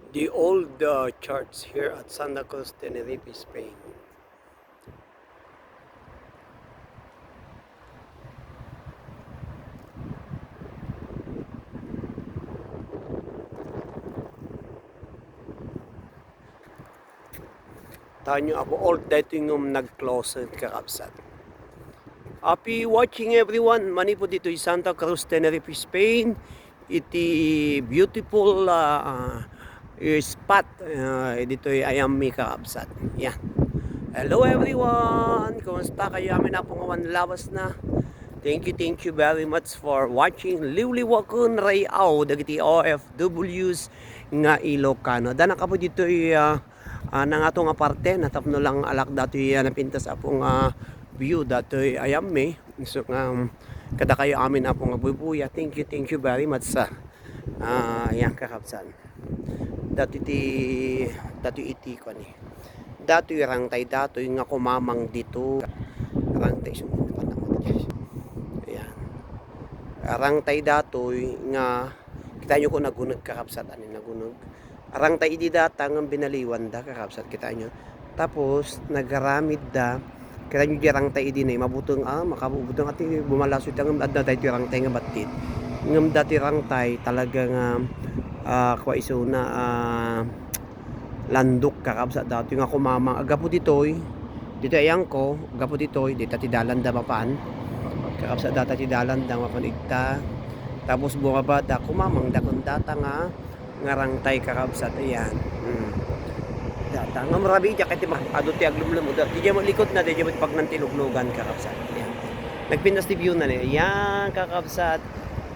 The old church here at Santa Cruz, Tenerife, Spain. Tanyo ako old dito yung nag-close kakabsat. Happy watching everyone. Mani po dito Santa Cruz, Tenerife, Spain. Iti beautiful spot. Dito Ayami kakabsat. Yan. Hello everyone. Kumusta kayo? Amin na pong awan lawas na. Thank you very much for watching. Liwliwakon Rayaw dagiti OFWs nga Ilocano. Dana ka po dito nang atong aparte natapno lang alak dati napintas apong view dati ayam so kada kayo amin apong bubuya. Thank you very much sa yang kakabsan. Dati iti ko ni. Dati rangtay dato nga kumamang dito. Rangtay arang tay datoy nga kita nyo ko nagunag kakapsat ani nagunag arang tay di data nga binaliwan da kakapsat kita nyo tapos nagaramid da kita nyo di arang tay di na mabutong makabutong ati bumalasod ang adda tay arang tay nga batit ngam dati arang tay talaga nga kwa iso na landok kakapsat dati nga kumamang agapo ditoy dito ayang ko agapo ditoy dito ti dalan da mapan kakapsa data ti dalan da mapanigta tapos bumaba da kumamang da kun data nga ngarangtay kakapsat ayan data nga marabi ja kay ti ado ti aglumlum da di mo likod na di mo pag nantiluglugan kakapsat ayan nagpindas ti view na ni ayan kakapsat.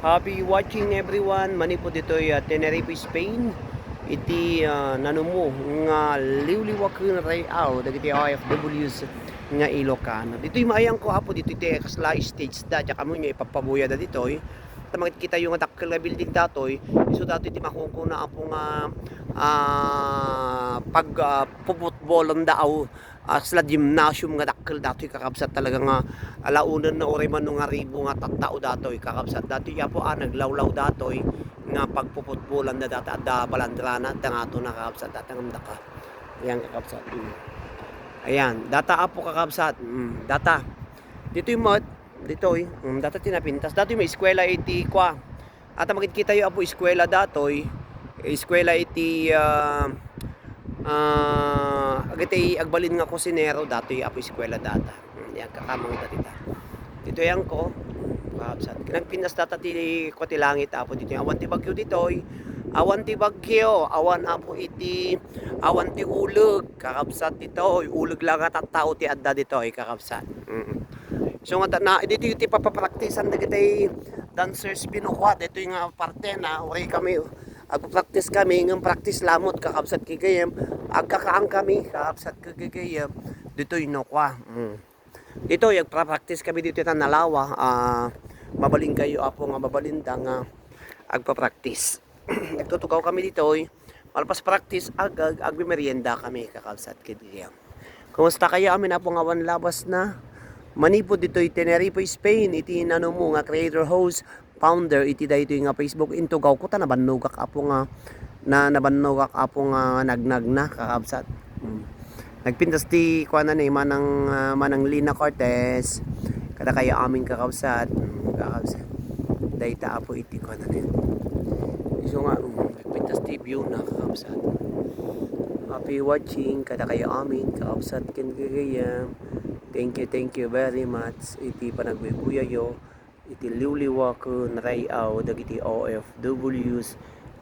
Happy watching everyone. Mani po dito Tenerife, Spain. Iti nanumo nga liwliwakon Rayaw dagiti OFWs nga Ilocano. Dito'y maayang ko apo dito iti kasla stage da tsaka mo nyo ipapabuya da dito'y tamang kita yung atakil nga building dato'y so dato iti makukuna apo nga pag puputbolon daaw sla gymnasium nga dakil dato'y kakabsat talaga nga alaunan na ore man nga ribo nga tattao dato'y kakabsat dato'y apo naglawlaw dato'y nga pagpuputbolan da data da balandrana da nga ito nakakabsat datang daka yan kakabsat ayan, data apo kakabsat. Data. Dito yung mod, dito data tinapintas. Dito yung may eskwela iti kwa. At makikita yung apo eskwela datoy. Eskwela iti agiti agbalin nga kusinero datoy apo eskwela data. Yan kakamang data. Dito yang ko kakabsat. Kinagpintas data ti ko ti langit apo dito. Awan ti bagyo ditoy. Awan ti bagyo, awan apo iti awan ti uleg kakabsat dito uleg lang at tao ti adda dito kakabsat. So nga na dito yung papapraktisan na kita dancers pinukwa dito yung parte na okay kami agpa-practice kami ng practice lamot kakabsat kigayem agkakaang kami kakabsat kigayem dito yung nukwa. Dito yung practice kami dito na nalawa mabaling kayo apo nga mabalinda nga agpa-practice. Nagtutugaw kami dito malpas practice agmerienda kami kakabsat kidiyam. Kumusta kayo amin apo nga wan labas na mani po dito Tenerife, Spain iti nano mo nga creator host founder iti dayto nga Facebook intugaw ko ta nabanugak apo nga nabanugak apo nga nagnag na kakabsat. Nagpintas ti kuan na ni manang Lina Cortez kada kayo amin kakabsat dayta apo iti kuan na ni so nga nagpintas ti view na kakabsat. Happy watching kada kayo amin kakabsat ken gagaya. Thank you very much iti panagbibuya yo iti liwliwakon Rayaw dagiti OFWs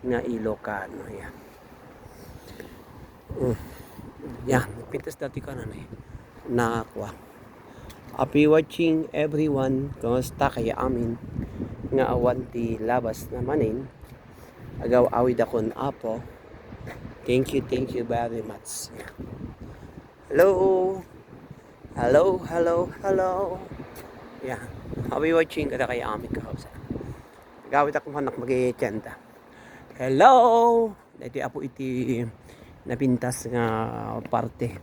nga Ilocano yan. Yan pintas dati ka na nakakwa. Happy watching everyone. Kumusta kaya amin nga awan ti labas na manin agaw awid akon apo. Thank you very much. Hello. Yeah. Happy watching kada kaya amin kakabsat. Gawit akong anak mag-iityenta. Hello. Dito apo iti napintas nga parte.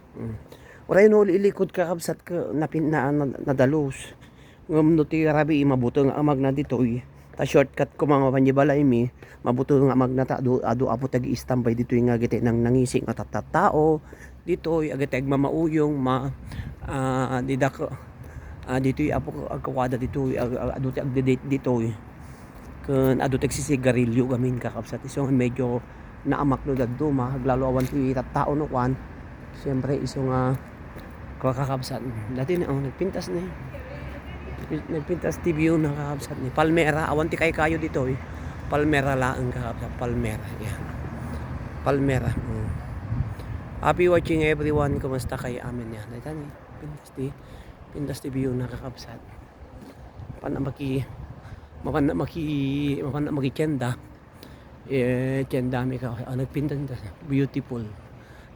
Uray no ilikod kakabsat ka nadalos. Ngam no ti rabi mabuto nga amag na ditoy. Ta shortcut ko mga panyibalay mi. Mabuto nga magnata ado apo tag-istambay dito nga gite nang nangising at tao. Dito agate mauyong dida ko dito apo agkawada dito ado ag date dito kun ado tag sisigarilyo gamin kakabsat iso medyo naamak no daddo mahaglalo awan ti tao no kwan. Siyempre iso nga kakabsat. Dati na nagpintas na nagpintas TV yung nakakabsat ni Palmera. Awan ti kayo dito Palmera laang kakabsat. Palmera yan. Palmera. Happy watching everyone. Kumusta kayo amin yan? Ito ni Pintas TV yung nakakabsat. Mapana maki kenda. Kenda mi ka. Nagpintas beautiful.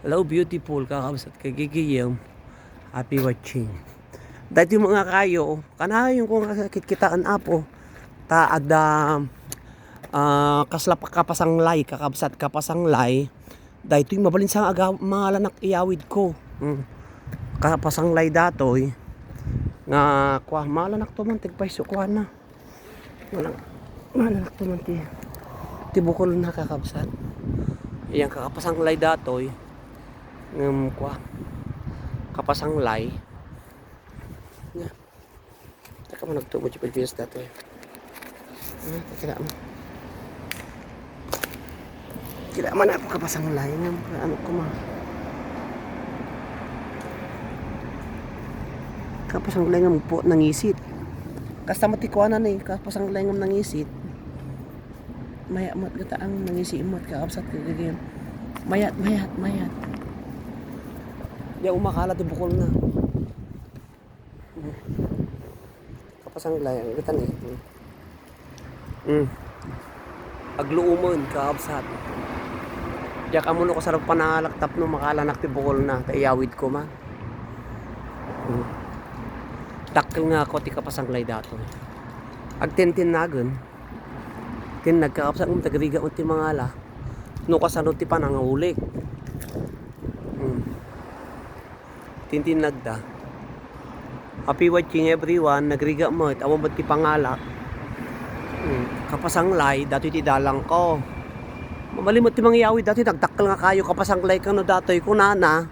Hello beautiful kakabsat kagigiyam. Happy watching. Dati mga kayo, kanayon kung kitaan apo, taada kapasanglay, kakabsat kapasanglay, dahito yung mabalin sa mga lanak iyawid ko. Kapasanglay datoy, nga kwa, malanak to man, tigpaiso kwa na. Malanak to man, tibukol na kakabsat. Iyang kapasanglay datoy, kwa, kapasanglay, Taka mo nagtubo sa Pilipinas dito Kila man ako kapasang lain ano ko ma. Kapasang lain po nangisit. Kasta matikwanan kapasang lain nangisit. Maya mat gata ang nangisi imot kaabsat kagagyan. Mayat. Di umakala ti bukol na. Kapasang layan, kita ni. Agluumon kaabsat. Diya ka muna ko sarap panalaktap no makalanak ti bukol na taiyawid ko ma. Dakkel nga ako ti kapasang lay dato. Agtintin nagon. Kin nagkaabsat mo tagriga mo ti mangala. No kasano ti panangulik. Tintin nagda. Happy watching everyone. Nagriga mo. Awan ba't ti pangalak. Kapasanglay. Dati ti dalang ko. Mamalimot ti mangyawid. Dati nagdakkel nga kayo. Kapasanglay ka no datoy ko nana.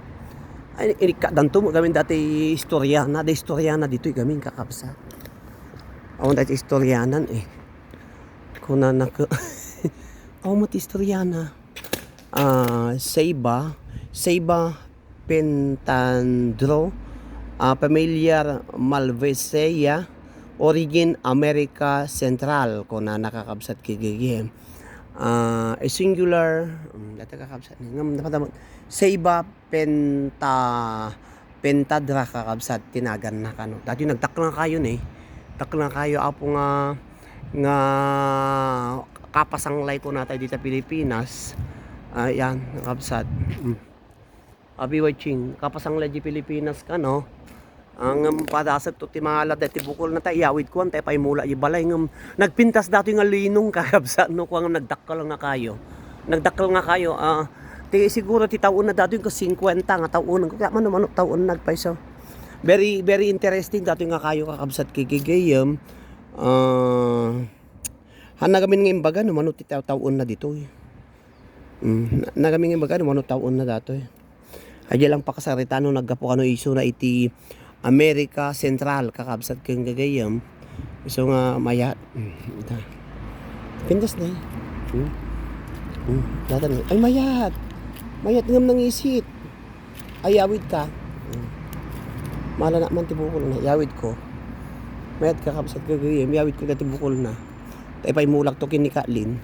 Ay danto mo gamin dati istoryana. Da istoryana dito'y gamin kakapsa. Awan dati istoryanan Kunana ko. Awan mo ti istoryana. Seiba Pentandro, Familiar Malvaceae, Origin America Central, kung na nakakabsat kigigim. A singular, dati kakabsat niya. Seiba Pentadra kakabsat, tinagan na kano. Dati nagdakla kayo Dakla kayo apo nga kapasanglay ko natay dito sa Pilipinas. Yan, nakabsat. Happy watching. Kapasanglay di Pilipinas ka no. Ang padasat to ti mga ladat ti bukol na taiyawid ko antay pay mula ibalay ngam nagpintas dato nga linong kakabsat no kuang nagdakkal nga kayo. Nagdakkal nga kayo ti siguro ti taon na dato yung 50 nga taon kaya man taon nagpaiso. Very very interesting dato nga kayo kakabsat kigigayem. Hanagamin nga imbaga no manut ti taon na dito. Nagamin nga imbaga no manut taon na dato Adya lang pakasarita no naggapo kano iso na iti America Central kakabsat kang gagayam. Iso nga mayat. Pindas na Datan ay mayat. Mayat ngam nangisit. Ayawid ka. Mala na man tibukol na yawid ko. Mayat kakabsat gagayam. Yawid ko na tibukol na. Tay pay mulak to kinikatlin.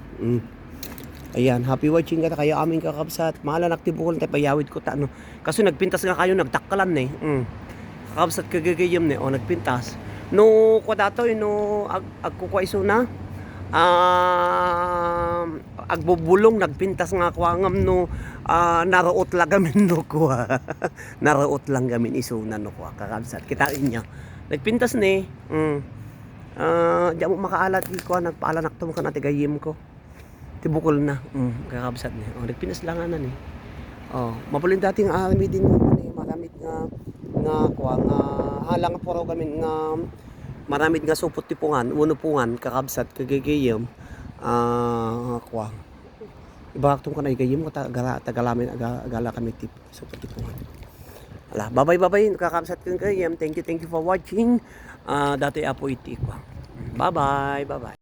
Ayan, happy watching ka kayo aming kakabsat. Mahala naktibukol tayo payawid ko ta no. Kasi nagpintas nga kayo nagdakkalan Kakabsat kagagayam o nagpintas. No ko dato no agkukwaiso na. Agbubulong nagpintas nga kwangam no naraot lang gamin no ko. Naraot lang gamin isuna no ko kakabsat. Kitain niya. Nagpintas diyan mo makaalat ko nagpaalanak to mo kanati gayim ko. Tibukol na. Kakabsat niya. Nagpinas lang na mapulin dating army din mo magamit nga halang poro gamin nga Maramid nga supot tipungan, uno pungan, kakabsat, kagigayam, kwa. Ibaktong ka na igayam ko, tagalamin, agala kami tip, supot tipungan. Ala, bye-bye, kakabsat kang kagayam. Thank you for watching. Dati apo iti kwa. Bye-bye.